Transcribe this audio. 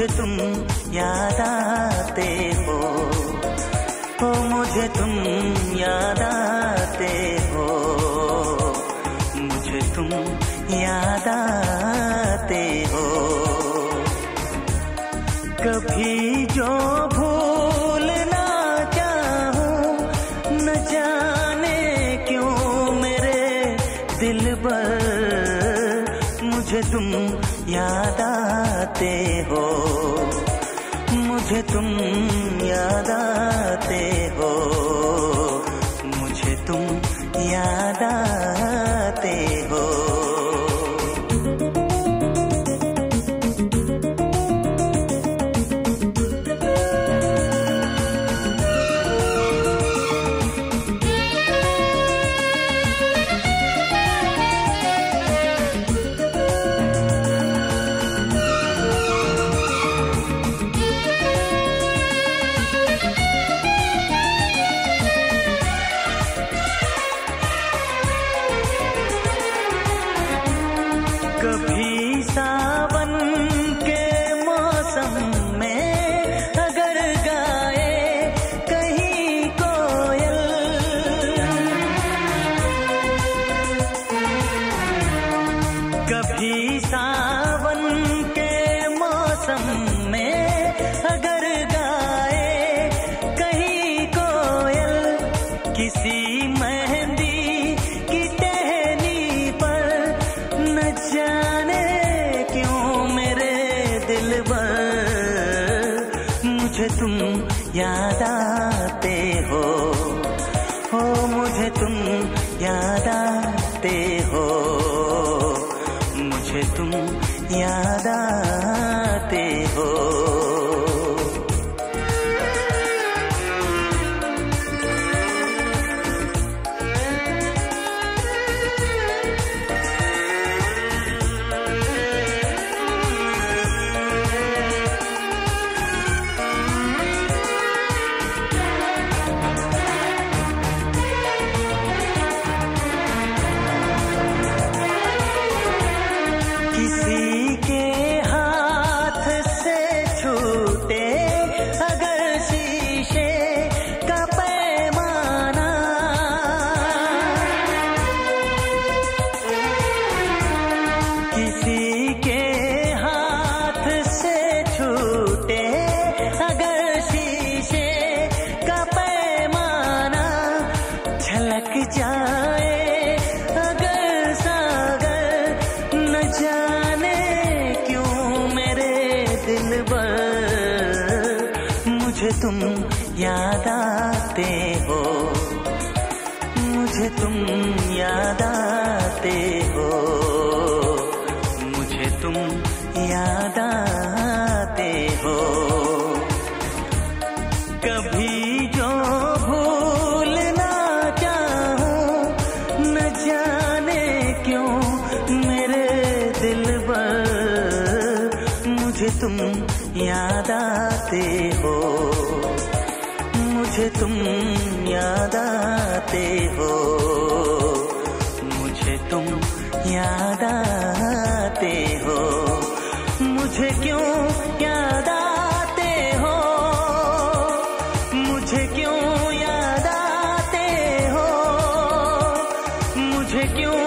मुझे तुम याद आते हो, मुझे तुम याद आते हो, मुझे तुम याद आते हो। कभी जो भूल ना चाहूं, न जाने क्यों मेरे दिल पर मुझे तुम याद आते हो, मुझे तुम याद आते हो, मुझे तुम याद आते हो। कभी सावन के मौसम में अगर गाए कहीं कोयल, कभी सावन के मौसम में अगर गाए कहीं कोयल, किसी मेहंदी की टहनी पर न जाने क्यों मेरे दिल पर मुझे तुम याद आते हो, मुझे तुम याद आते हो, मुझे तुम याद आते हो। किसी के हाथ से छूटे अगर शीशे का पैमाना, किसी के हाथ से छूटे अगर शीशे का पैमाना, झलक जाए अगर सागर न जाने क्यों मेरे दिल पर मुझे तुम याद आते हो, मुझे तुम याद आते हो, मुझे तुम याद आते हो। कभी जो भूल ना चाहूं, न जाने क्यों मेरे दिल पर मुझे तुम याद आते हो, मुझे तुम याद आते हो, मुझे तुम याद आते हो। मुझे क्यों याद आते हो, मुझे क्यों याद आते हो, मुझे क्यों